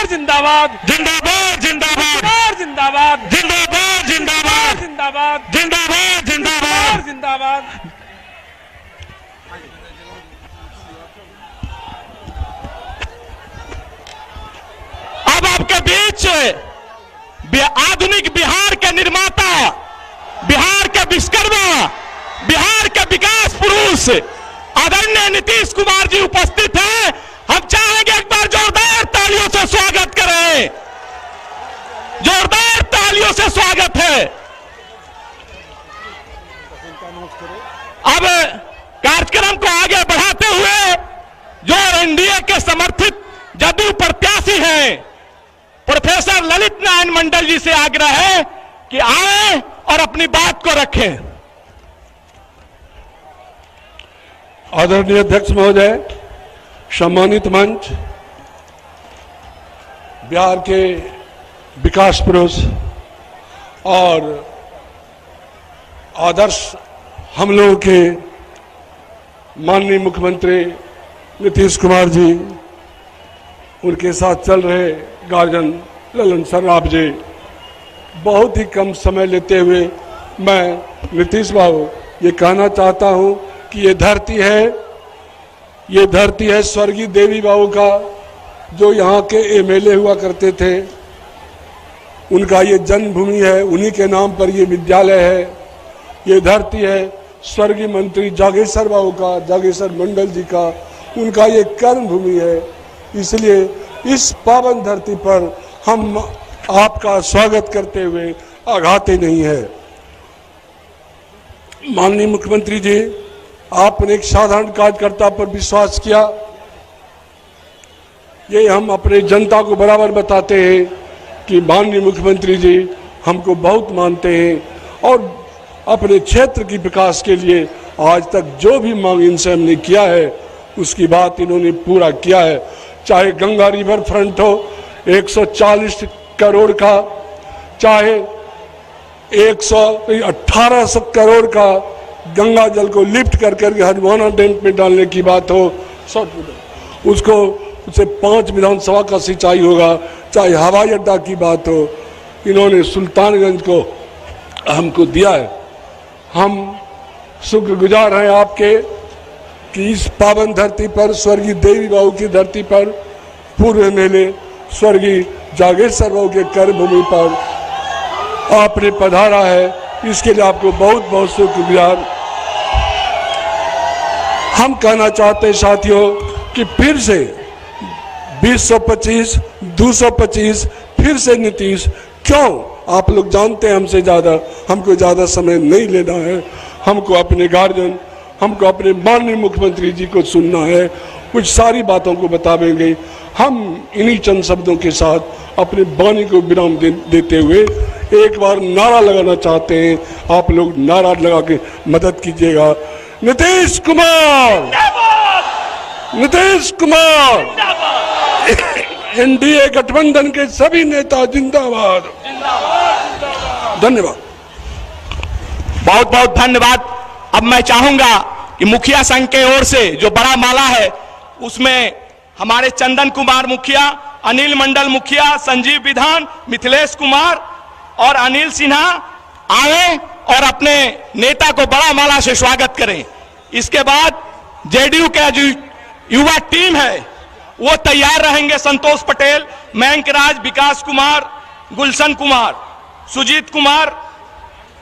जिंदाबाद जिंदाबाद जिंदाबाद जिंदाबाद जिंदाबाद जिंदाबाद जिंदाबाद जिंदाबाद जिंदाबाद जिंदाबाद। अब आपके बीच आधुनिक बिहार के निर्माता, बिहार के विश्वकर्मा, बिहार के विकास पुरुष आदरणीय नीतीश कुमार जी उपस्थित हैं। हम चाहेंगे एक बार जोरदार तालियों से स्वागत करें, जोरदार तालियों से स्वागत है। अब कार्यक्रम को आगे बढ़ाते हुए जो एनडीए के समर्थित जदयू प्रत्याशी हैं प्रोफेसर ललित नारायण मंडल जी से आग्रह है कि आए और अपनी बात को रखें। आदरणीय अध्यक्ष महोदय, सम्मानित मंच, बिहार के विकास पुरुष और आदर्श हम लोगों के माननीय मुख्यमंत्री नीतीश कुमार जी, उनके साथ चल रहे गार्जियन ललन सर्राफ जी, बहुत ही कम समय लेते हुए मैं नीतीश बाबू ये कहना चाहता हूं कि ये धरती है स्वर्गीय देवी बाबू का, जो यहाँ के एमएलए हुआ करते थे। उनका ये जन्मभूमि है, उन्हीं के नाम पर ये विद्यालय है। ये धरती है स्वर्गीय मंत्री जागेश्वर बाबू का, जागेश्वर मंडल जी का, उनका ये कर्म भूमि है। इसलिए इस पावन धरती पर हम आपका स्वागत करते हुए आघाते नहीं है। माननीय मुख्यमंत्री जी, आपने एक साधारण कार्यकर्ता पर विश्वास किया। ये हम अपने जनता को बराबर बताते हैं कि माननीय मुख्यमंत्री जी हमको बहुत मानते हैं और अपने क्षेत्र की विकास के लिए आज तक जो भी मांग इनसे हमने किया है उसकी बात इन्होंने पूरा किया है। चाहे गंगा रिवर फ्रंट हो 140 करोड़ का, चाहे 1800 करोड़ का गंगा जल को लिफ्ट कर करके हरवाना डैम में डालने की बात हो, उसको उसे 5 विधानसभा का सिंचाई होगा, चाहे हवाई अड्डा की बात हो, इन्होंने सुल्तानगंज को हमको दिया है। हम शुक्रगुजार हैं आपके कि इस पावन धरती पर, स्वर्गीय देवी बाबू की धरती पर, पूर्व एमएलए स्वर्गीय जागेश्वर बाबू के कर्मभूमि पर आपने पधारा है। इसके लिए आपको बहुत बहुत शुक्रगुजार। हम कहना चाहते हैं साथियों कि फिर से 2025, 225 फिर से नीतीश, क्यों? आप लोग जानते हैं हमसे ज़्यादा, हमको ज़्यादा समय नहीं लेना है। हमको अपने गार्जियन, हमको अपने माननीय मुख्यमंत्री जी को सुनना है, कुछ सारी बातों को बतावेंगे। हम इन्हीं चंद शब्दों के साथ अपने वाणी को विराम देते हुए एक बार नारा लगाना चाहते हैं। आप लोग नारा लगा के मदद कीजिएगा। नीतीश कुमार, नीतीश कुमार, एनडीए गठबंधन के सभी नेता जिंदाबाद। धन्यवाद, बहुत बहुत धन्यवाद। अब मैं चाहूंगा कि मुखिया संघ के ओर से जो बड़ा माला है उसमें हमारे चंदन कुमार मुखिया, अनिल मंडल मुखिया, संजीव विधान, मिथिलेश कुमार और अनिल सिन्हा आए और अपने नेता को बड़ा माला से स्वागत करें। इसके बाद जेडीयू के जो युवा टीम है वो तैयार रहेंगे। संतोष पटेल, मयंक राज, विकास कुमार, गुलशन कुमार, सुजीत कुमार,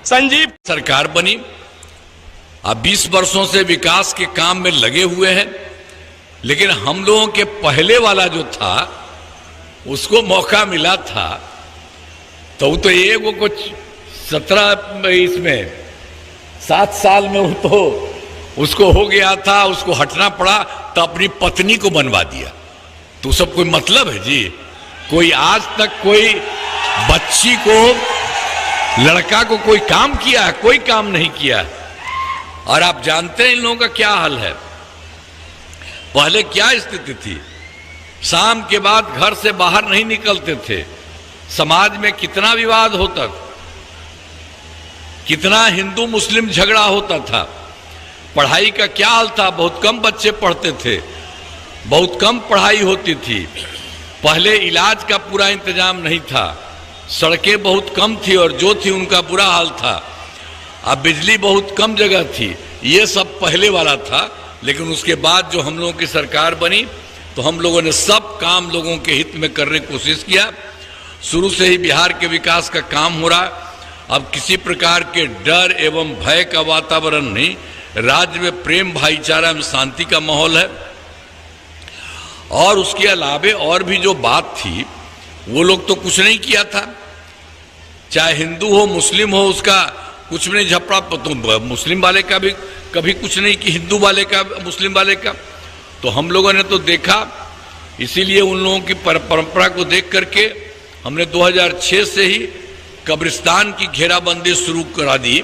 संजीव। सरकार बनी, अब 20 वर्षों से विकास के काम में लगे हुए हैं, लेकिन हम लोगों के पहले वाला जो था उसको मौका मिला था तो वो तो एक वो कुछ 17 इसमें 7 साल में वो तो उसको हो गया था, उसको हटना पड़ा तो अपनी पत्नी को बनवा दिया। तो सब कोई मतलब है जी? कोई आज तक कोई बच्ची को, लड़का को कोई काम किया है? कोई काम नहीं किया। और आप जानते हैं इन लोगों का क्या हाल है। पहले क्या स्थिति थी, शाम के बाद घर से बाहर नहीं निकलते थे, समाज में कितना विवाद होता था, कितना हिंदू मुस्लिम झगड़ा होता था। पढ़ाई का क्या हाल था, बहुत कम बच्चे पढ़ते थे, बहुत कम पढ़ाई होती थी। पहले इलाज का पूरा इंतजाम नहीं था, सड़कें बहुत कम थी और जो थी उनका बुरा हाल था। अब बिजली बहुत कम जगह थी, ये सब पहले वाला था। लेकिन उसके बाद जो हम लोगों की सरकार बनी तो हम लोगों ने सब काम लोगों के हित में करने की कोशिश किया। शुरू से ही बिहार के विकास का काम हो रहा। अब किसी प्रकार के डर एवं भय का वातावरण नहीं, राज्य में प्रेम भाईचारा में शांति का माहौल है। और उसके अलावे और भी जो बात थी वो लोग तो कुछ नहीं किया था, चाहे हिंदू हो मुस्लिम हो, उसका कुछ भी नहीं झपड़ा। तो मुस्लिम वाले का भी कभी कुछ नहीं कि हिंदू वाले का मुस्लिम वाले का। तो हम लोगों ने तो देखा, इसीलिए उन लोगों की परंपरा को देख करके हमने 2006 से ही कब्रिस्तान की घेराबंदी शुरू करा दी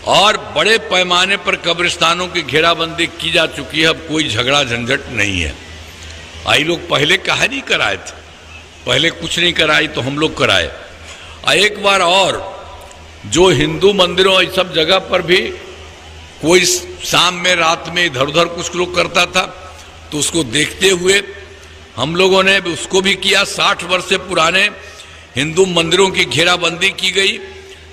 और बड़े पैमाने पर कब्रिस्तानों की घेराबंदी की जा चुकी है। अब कोई झगड़ा झंझट नहीं है। आई लोग पहले काहे नहीं कराए थे, पहले कुछ नहीं कराई तो हम लोग कराए। एक बार और जो हिंदू मंदिरों इस सब जगह पर भी कोई शाम में रात में इधर उधर कुछ लोग करता था तो उसको देखते हुए हम लोगों ने उसको भी किया। 60 वर्ष से पुराने हिंदू मंदिरों की घेराबंदी की गई,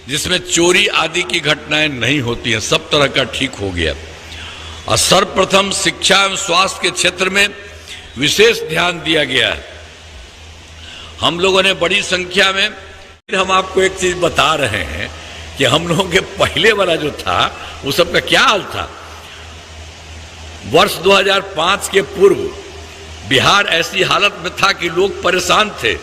जिसमें चोरी आदि की घटनाएं नहीं होती हैं, सब तरह का ठीक हो गया। और सर्वप्रथम शिक्षा एवं स्वास्थ्य के क्षेत्र में विशेष ध्यान दिया गया है। हम लोगों ने बड़ी संख्या में, हम आपको एक चीज बता रहे हैं कि हम लोगों के पहले वाला जो था वो सबका क्या हाल था। वर्ष 2005 के पूर्व बिहार ऐसी हालत में था कि लोग परेशान थे,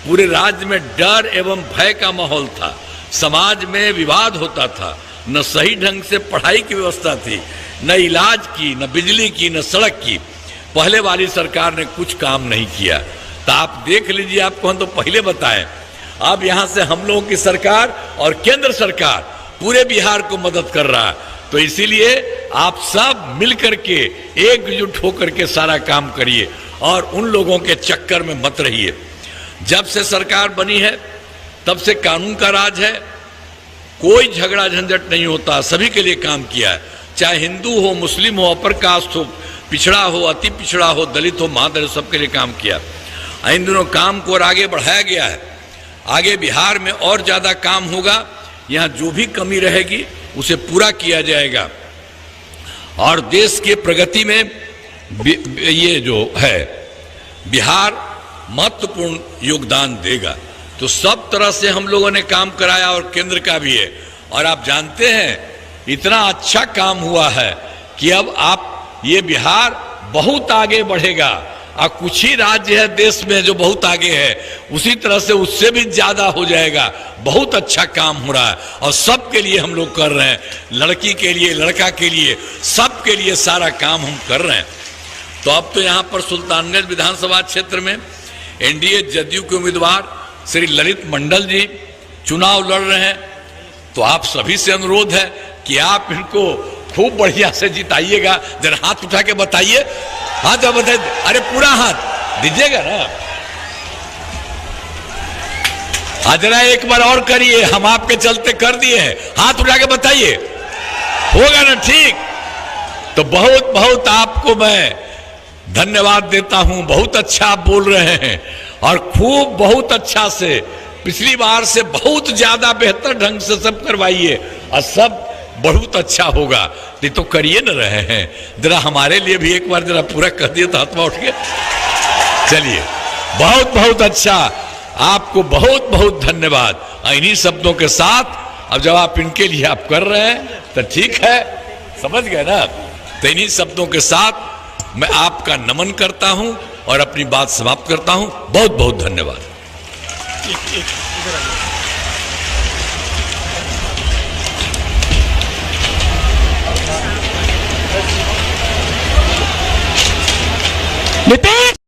पूरे राज्य में डर एवं भय का माहौल था, समाज में विवाद होता था, न सही ढंग से पढ़ाई की व्यवस्था थी, न इलाज की, न बिजली की, न सड़क की। पहले वाली सरकार ने कुछ काम नहीं किया। तो आप देख लीजिए, आपको हम तो पहले बताएं, अब यहां से हम लोगों की सरकार और केंद्र सरकार पूरे बिहार को मदद कर रहा है। तो इसीलिए आप सब मिलकर के एकजुट होकर के सारा काम करिए और उन लोगों के चक्कर में मत रहिए। जब से सरकार बनी है तब से कानून का राज है, कोई झगड़ा झंझट नहीं होता, सभी के लिए काम किया है। चाहे हिंदू हो, मुस्लिम हो, अपर कास्ट हो, पिछड़ा हो, अति पिछड़ा हो, दलित हो, महादलित, सबके लिए काम किया। इन दिनों काम को और आगे बढ़ाया गया है। आगे बिहार में और ज्यादा काम होगा, यहाँ जो भी कमी रहेगी उसे पूरा किया जाएगा और देश के प्रगति में ये जो है बिहार महत्वपूर्ण योगदान देगा। तो सब तरह से हम लोगों ने काम कराया और केंद्र का भी है। और आप जानते हैं इतना अच्छा काम हुआ है कि अब आप ये बिहार बहुत आगे बढ़ेगा और कुछ ही राज्य है देश में जो बहुत आगे है, उसी तरह से उससे भी ज्यादा हो जाएगा। बहुत अच्छा काम हो रहा है और सबके लिए हम लोग कर रहे हैं, लड़की के लिए, लड़का के लिए, सबके लिए सारा काम हम कर रहे हैं। तो अब तो यहाँ पर सुल्तानगंज विधानसभा क्षेत्र में एनडीए जदयू के उम्मीदवार श्री ललित मंडल जी चुनाव लड़ रहे हैं। तो आप सभी से अनुरोध है कि आप इनको खूब बढ़िया से जिताइएगा। जरा हाथ उठा के बताइए, हाथ बताइए, अरे पूरा हाथ दीजिएगा ना। जरा एक बार और करिए, हम आपके चलते कर दिए हैं, हाथ उठा के बताइए, होगा ना? ठीक। तो बहुत बहुत आपको मैं धन्यवाद देता हूं, बहुत अच्छा आप बोल रहे हैं और खूब बहुत अच्छा से पिछली बार से बहुत ज्यादा बेहतर ढंग से सब करवाइए और सब बहुत अच्छा होगा। नहीं तो करिए न रहे हैं, जरा हमारे लिए भी एक बार जरा पूरा कर दिए तो हाथ उठ के। चलिए, बहुत बहुत अच्छा, आपको बहुत बहुत धन्यवाद। इन्हीं शब्दों के साथ अब जब आप इनके लिए आप कर रहे हैं तो ठीक है, समझ गए ना? तो इन्हीं शब्दों के साथ मैं आपका नमन करता हूं और अपनी बात समाप्त करता हूं। बहुत बहुत धन्यवाद। नीतीश